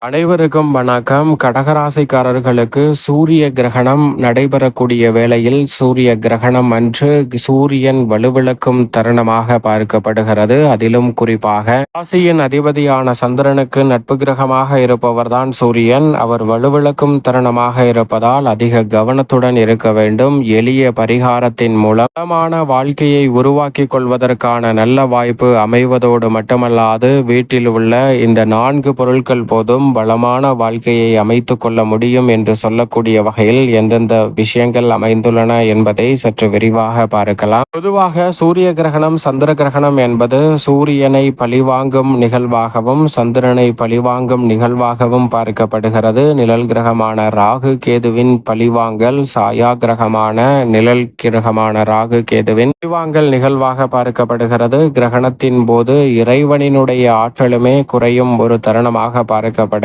அனைவருக்கும் வணக்கம். கடகராசிக்காரர்களுக்கு சூரிய கிரகணம் நடைபெறக்கூடிய வேளையில் சூரிய கிரகணம் அன்று சூரியன் வலுவிழக்கும் தருணமாக பார்க்கப்படுகிறது. அதிலும் குறிப்பாக ராசியின் அதிபதியான சந்திரனுக்கு நட்பு கிரகமாக இருப்பவர்தான் சூரியன். அவர் வலுவிழக்கும் தருணமாக இருப்பதால் அதிக கவனத்துடன் இருக்க வேண்டும். எளிய பரிகாரத்தின் மூலம் வளமான வாழ்க்கையை உருவாக்கி கொள்வதற்கான நல்ல வாய்ப்பு அமைவதோடு மட்டுமல்லாது வீட்டில் உள்ள இந்த 4 பொருட்கள் போதும் வளமான வாழ்க்கையை அமைத்து கொள்ள முடியும் என்று சொல்லக்கூடிய வகையில் எந்தெந்த விஷயங்கள் அமைந்துள்ளன என்பதை சற்று விரிவாக பார்க்கலாம். பொதுவாக சூரிய கிரகணம் சந்திர கிரகணம் என்பது சூரியனை பழிவாங்கும் நிகழ்வாகவும் சந்திரனை பழிவாங்கும் நிகழ்வாகவும் பார்க்கப்படுகிறது. நிழல் கிரகமான ராகு கேதுவின் பழிவாங்கல், சாயா கிரகமான நிழல் கிரகமான ராகு கேதுவின் பழிவாங்கல் நிகழ்வாக பார்க்கப்படுகிறது. கிரகணத்தின் போது இறைவனினுடைய ஆற்றலுமே குறையும் ஒரு தருணமாக பார்க்கப்படுகிறது.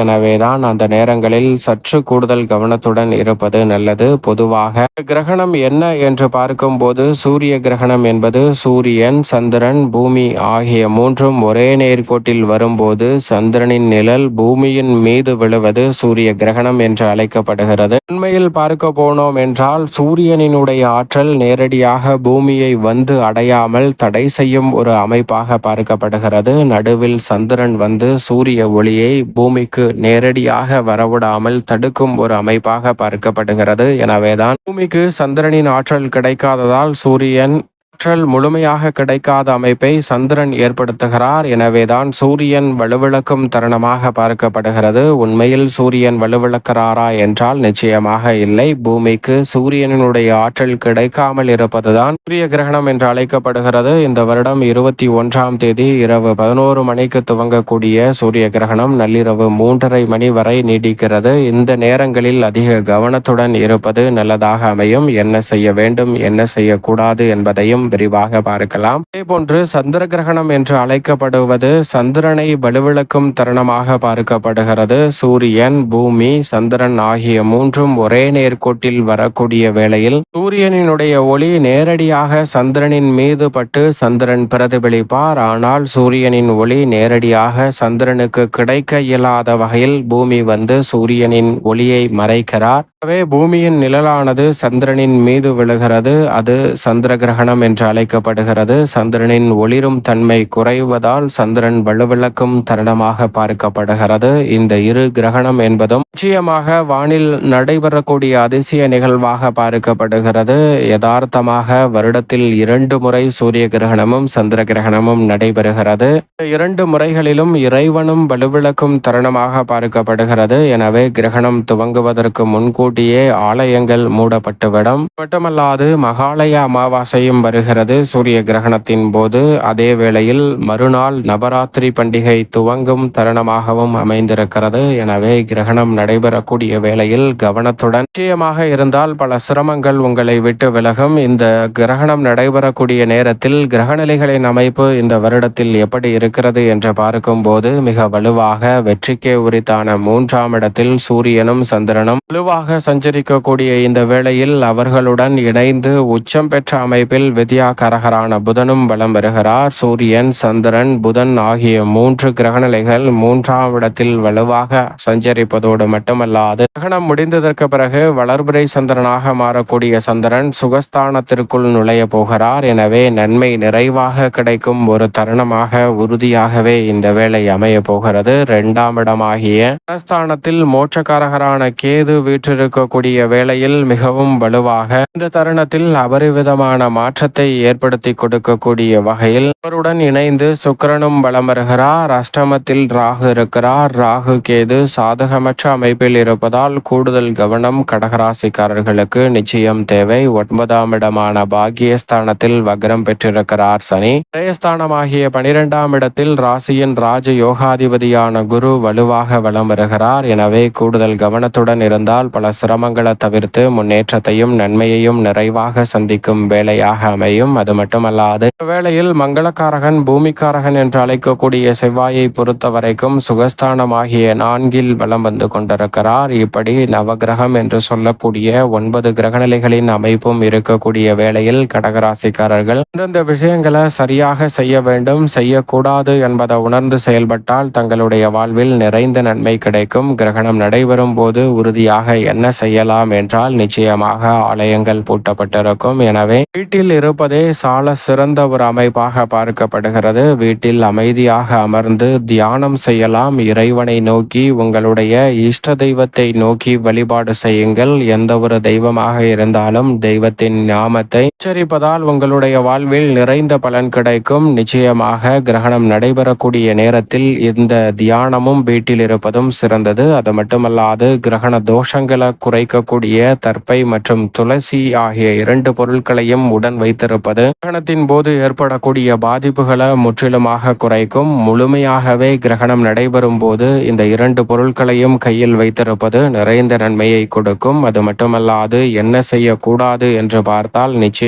எனவேதான் அந்த நேரங்களில் சற்று கூடுதல் கவனத்துடன் இருப்பது நல்லது. பொதுவாக கிரகணம் என்ன என்று பார்க்கும்போது சூரிய கிரகணம் என்பது சூரியன், சந்திரன், பூமி ஆகிய மூன்றும் ஒரே நேர்கோட்டில் வரும்போது சந்திரனின் நிழல் பூமியின் மீது விழுவது சூரிய கிரகணம் என்று அழைக்கப்படுகிறது. உண்மையில் பார்க்க போனோம் என்றால் சூரியனினுடைய ஆற்றல் நேரடியாக பூமியை வந்து அடையாமல் தடை செய்யும் ஒரு அமைப்பாக பார்க்கப்படுகிறது. நடுவில் சந்திரன் வந்து சூரிய ஒளியை பூமிக்கு நேரடியாக வரவிடாமல் தடுக்கும் ஒரு அமைப்பாக பார்க்கப்படுகிறது. எனவேதான் பூமிக்கு சந்திரனின் ஆற்றல் கிடைக்காததால் சூரியன் ஆற்றல் முழுமையாக கிடைக்காத அமைப்பை சந்திரன் ஏற்படுத்துகிறார். எனவேதான் சூரியன் வலுவிழக்கும் தருணமாக பார்க்கப்படுகிறது. உண்மையில் சூரியன் வலுவிழக்கிறாரா என்றால் நிச்சயமாக இல்லை. பூமிக்கு சூரியனுடைய ஆற்றல் கிடைக்காமல் இருப்பதுதான் சூரிய கிரகணம் என்று அழைக்கப்படுகிறது. இந்த வருடம் 21ஆம் தேதி இரவு 11 மணிக்கு துவங்கக்கூடிய சூரிய கிரகணம் நள்ளிரவு 3:30 மணி வரை நீடிக்கிறது. இந்த நேரங்களில் அதிக கவனத்துடன் இருப்பது நல்லதாக அமையும். என்ன செய்ய வேண்டும், என்ன செய்யக்கூடாது என்பதையும் விரிவாக பார்க்கலாம். அதேபோன்று சந்திர கிரகணம் என்று அழைக்கப்படுவது சந்திரனை வலுவிழக்கும் தருணமாக பார்க்கப்படுகிறது. சூரியன், பூமி, சந்திரன் ஆகிய மூன்றும் ஒரே நேர்கோட்டில் வரக்கூடிய வேளையில் சூரியனினுடைய ஒளி நேரடியாக சந்திரனின் மீது பட்டு சந்திரன் பிரதிபலிப்பார். ஆனால் சூரியனின் ஒளி நேரடியாக சந்திரனுக்கு கிடைக்க இயலாத வகையில் பூமி வந்து சூரியனின் ஒளியை மறைக்கிறார். எனவே பூமியின் நிழலானது சந்திரனின் மீது விழுகிறது. அது சந்திர கிரகணம் என்று அழைக்கப்படுகிறது. சந்திரனின் ஒளிரும் தன்மை குறைவதால் சந்திரன் வலுவிழக்கும் தருணமாக பார்க்கப்படுகிறது. இந்த இரு கிரகணம் என்பதும் நிச்சயமாக வானில் நடைபெறக்கூடிய அதிசய நிகழ்வாக பார்க்கப்படுகிறது. யதார்த்தமாக வருடத்தில் 2 முறை சூரிய கிரகணமும் சந்திர கிரகணமும் நடைபெறுகிறது. 2 முறைகளிலும் இறைவனும் வலுவிழக்கும் தருணமாக பார்க்கப்படுகிறது. எனவே கிரகணம் துவங்குவதற்கு முன்கூட்டியே ஆலயங்கள் மூடப்பட்டுவிடும். மட்டுமல்லாது மகாலய அமாவாசையும் வருகிறது சூரிய கிரகணத்தின் போது. அதே வேளையில் மறுநாள் நவராத்திரி பண்டிகை துவங்கும் தருணமாகவும் அமைந்திருக்கிறது. எனவே கிரகணம் நடைபெறக்கூடிய வேளையில் கவனத்துடன் நிச்சயமாக இருந்தால் பல சிரமங்கள் உங்களை விட்டு விலகும். இந்த கிரகணம் நடைபெறக்கூடிய நேரத்தில் கிரகநிலைகளின் அமைப்பு இந்த வருடத்தில் எப்படி இருக்கிறது என்று பார்க்கும்போது மிக வலுவாக வெற்றிக்கே உரித்தான 3ஆம் இடத்தில் சூரியனும் சந்திரனும் வலுவாக சஞ்சரிக்கக்கூடிய இந்த வேளையில் அவர்களுடன் இணைந்து உச்சம் பெற்ற அமைப்பில் வித்யாகரகரான புதனும் பலம் பெறுகிறார். சூரியன், சந்திரன், புதன் ஆகிய 3 கிரகநிலைகள் 3ஆம் இடத்தில் வலுவாக சஞ்சரிப்பதோடு மட்டுமல்லாது கிரகணம் முடிந்ததற்கு பிறகு வளர்பிறை சந்திரனாக மாறக்கூடிய சந்திரன் சுகஸ்தானத்திற்குள் நுழைய போகிறார். எனவே நன்மை நிறைவாக கிடைக்கும் ஒரு தருணமாக உறுதியாகவே இந்த வேளை அமைய போகிறது. 2ஆம் இடமாகிய சுகஸ்தானத்தில் மோட்சக்காரகரான கேது வீற்றிருக்கக்கூடிய வேளையில் மிகவும் வலுவாக இந்த தருணத்தில் அபரிவிதமான மாற்றத்தை ஏற்படுத்தி கொடுக்கக்கூடிய வகையில் அவருடன் இணைந்து சுக்கிரனும் பலம் வருகிறார். அஷ்டமத்தில் ராகு இருக்கிறார். ராகு கேது சாதகமற்ற அமைப்பில் இருப்பதால் கூடுதல் கவனம் கடகராசிக்காரர்களுக்கு நிச்சயம் தேவை. 9ஆம் இடமான பாக்கியஸ்தானத்தில் வக்ரம் பெற்றிருக்கிறார் சனி. விரயஸ்தானமாகிய 12ஆம் இடத்தில் ராசியின் ராஜ யோகாதிபதியான குரு வலுவாக வலம் வருகிறார். எனவே கூடுதல் கவனத்துடன் இருந்தால் பல சிரமங்களை தவிர்த்து முன்னேற்றத்தையும் நன்மையையும் நிறைவாக சந்திக்கும் வேலையாக அமையும். அது மட்டுமல்லாது வேளையில் மங்களக்காரகன் பூமிக்காரகன் என்று அழைக்கக்கூடிய செவ்வாயை பொறுத்த வரைக்கும் சுகஸ்தானமாகிய 4 வலம் வந்து கொண்டிருக்கிறார். இப்படி நவகிரகம் என்று சொல்லக்கூடிய 9 கிரகநிலைகளின் அமைப்பும் இருக்கக்கூடிய வேளையில் கடகராசிக்காரர்கள் இந்தந்த விஷயங்களை சரியாக செய்ய வேண்டும், செய்யக்கூடாது என்பதை உணர்ந்து செயல்பட்டால் தங்களுடைய வாழ்வில் நிறைந்த நன்மை கிடைக்கும். கிரகணம் நடைபெறும் போது உறுதியாக என்ன செய்யலாம் என்றால், நிச்சயமாக ஆலயங்கள் பூட்டப்பட்டிருக்கும். எனவே வீட்டில் இருப்பதே சால சிறந்த ஒரு அமைப்பாக பார்க்கப்படுகிறது. வீட்டில் அமைதியாக அமர்ந்து தியானம் செய்யலாம். இறைவனை நோக்கி, உங்களுடைய இஷ்ட தெய்வத்தை நோக்கி வழிபாடு செய்யுங்கள். எந்த ஒரு தெய்வமாக இருந்தாலும் தெய்வத்தின் நாமத்தை உச்சரிப்பதால் உங்களுடைய வாழ்வில் நிறைந்த பலன் கிடைக்கும். நிச்சயமாக கிரகணம் நடைபெறக்கூடிய நேரத்தில் இந்த தியானமும் வீட்டில் இருப்பதும் சிறந்தது. அது மட்டுமல்லாது கிரகண தோஷங்களை குறைக்கக்கூடிய தர்ப்பை மற்றும் துளசி ஆகிய 2 பொருட்களையும் உடன் வைத்திருப்பது கிரகணத்தின் போது ஏற்படக்கூடிய பாதிப்புகளை முற்றிலுமாக குறைக்கும். முழுமையாகவே கிரகணம் நடைபெறும் போது இந்த 2 பொருட்களையும் கையில் வைத்திருப்பது நிறைந்த நன்மையை கொடுக்கும். அது மட்டுமல்லாது என்ன செய்யக்கூடாது என்று பார்த்தால், நிச்சயமாக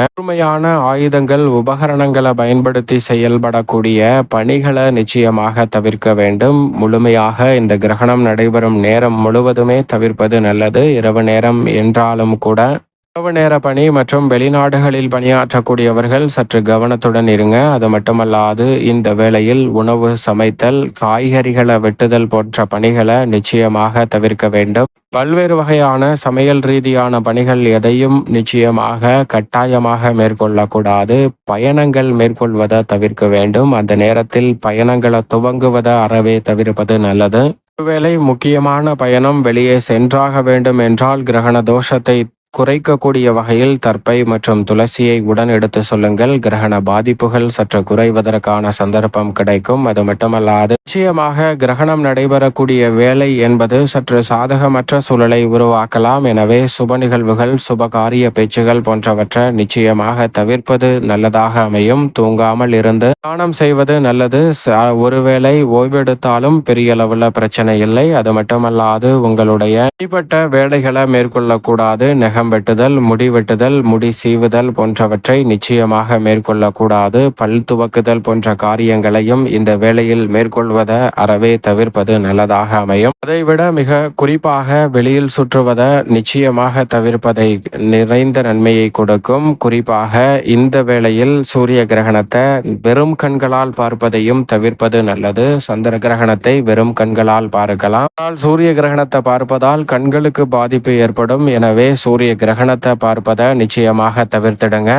கூர்மையான ஆயுதங்கள் உபகரணங்களை பயன்படுத்தி செயல்படக்கூடிய பணிகளை நிச்சயமாக தவிர்க்க வேண்டும். முழுமையாக இந்த கிரகணம் நடைபெறும் நேரம் முழுவதுமே தவிர்ப்பது நல்லது. இரவு நேரம் என்றாலும் கூட இரவு நேர பணி மற்றும் வெளிநாடுகளில் பணியாற்றக்கூடியவர்கள் சற்று கவனத்துடன் இருங்க. அது மட்டுமல்லாது இந்த வேளையில் உணவு சமைத்தல், காய்கறிகளை வெட்டுதல் போன்ற பணிகளை நிச்சயமாக தவிர்க்க வேண்டும். பல்வேறு வகையான சமையல் ரீதியான பணிகள் எதையும் நிச்சயமாக கட்டாயமாக மேற்கொள்ளக்கூடாது. பயணங்கள் மேற்கொள்வதை தவிர்க்க வேண்டும். அந்த நேரத்தில் பயணங்களை துவங்குவதை அறவே தவிர்ப்பது நல்லது. ஒருவேளை முக்கியமான பயணம் வெளியே சென்றாக வேண்டும் என்றால் கிரகண தோஷத்தை குறைக்கக்கூடிய வகையில் தர்ப்பை மற்றும் துளசியை உடன் எடுத்து சொல்லுங்கள். கிரகண பாதிப்புகள் சற்று குறைவதற்கான சந்தர்ப்பம் கிடைக்கும். அது மட்டுமல்லாது நிச்சயமாக கிரகணம் நடைபெறக்கூடிய வேலை என்பது சற்று சாதகமற்ற சூழலை உருவாக்கலாம். எனவே சுப நிகழ்வுகள், சுப காரிய பேச்சுகள் போன்றவற்றை நிச்சயமாக தவிர்ப்பது நல்லதாக அமையும். தூங்காமல் இருந்து தியானம் செய்வது நல்லது. ஒருவேளை ஓய்வெடுத்தாலும் பெரிய அளவுல பிரச்சனை இல்லை. அது மட்டுமல்லாது உங்களுடைய தனிப்பட்ட வேலைகளை மேற்கொள்ளக்கூடாது. வெட்டுதல், முடி வெட்டுதல், முடி சீவுதல் போன்றவற்றை நிச்சயமாக மேற்கொள்ளக்கூடாது. பல் துவக்குதல் போன்ற காரியங்களையும் இந்த வேளையில் மேற்கொள்வதை அறவே தவிர்ப்பது நல்லதாக அமையும். அதைவிட மிக குறிப்பாக வெளியில் சுற்றுவதை நிச்சயமாக தவிர்ப்பதை நிறைந்த நன்மையை கொடுக்கும். குறிப்பாக இந்த வேளையில் சூரிய கிரகணத்தை வெறும் கண்களால் பார்ப்பதையும் தவிர்ப்பது நல்லது. சந்திர கிரகணத்தை வெறும் கண்களால் பார்க்கலாம். ஆனால் சூரிய கிரகணத்தை பார்ப்பதால் கண்களுக்கு பாதிப்பு ஏற்படும். எனவே சூரிய கிரகணத்தை பார்ப்பதை நிச்சயமாக தவிர்த்திடுங்க.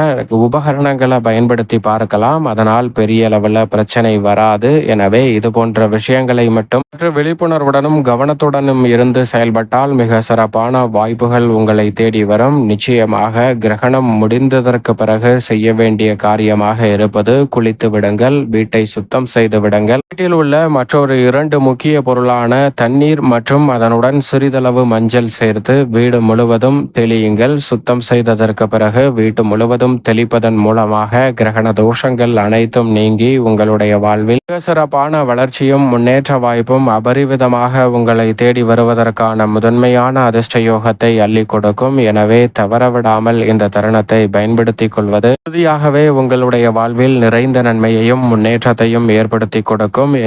உபகரணங்களை பயன்படுத்தி பார்க்கலாம். அதனால் பெரிய அளவில் பிரச்சனை வராது. எனவே இது போன்ற விஷயங்களை மட்டும் விழிப்புணர்வுடனும் கவனத்துடனும் இருந்து செயல்பட்டால் மிக சிறப்பான வாய்ப்புகள் உங்களை தேடி வரும். நிச்சயமாக கிரகணம் முடிந்ததற்கு பிறகு செய்ய வேண்டிய காரியமாக இருப்பது குளித்து விடுங்கள், வீட்டை சுத்தம் செய்து விடுங்கள். வீட்டில் உள்ள மற்றொரு 2 முக்கிய பொருளான தண்ணீர் மற்றும் அதனுடன் சிறிதளவு மஞ்சள் சேர்த்து வீடு முழுவதும் தெளியுங்கள். சுத்தம் செய்ததற்கு பிறகு வீட்டு முழுவதும் தெளிப்பதன் மூலமாக கிரகண தோஷங்கள் அனைத்தும் நீங்கி உங்களுடைய வாழ்வில் மிக சிறப்பான வளர்ச்சியும் முன்னேற்ற வாய்ப்பும் அபரிவிதமாக உங்களை தேடி வருவதற்கான முதன்மையான அதிர்ஷ்ட யோகத்தை அள்ளி கொடுக்கும். எனவே தவறவிடாமல் இந்த தருணத்தை பயன்படுத்திக் கொள்வது உறுதியாகவே உங்களுடைய வாழ்வில் நிறைந்த நன்மையையும் முன்னேற்றத்தையும் ஏற்படுத்தி கொடுக்கும்.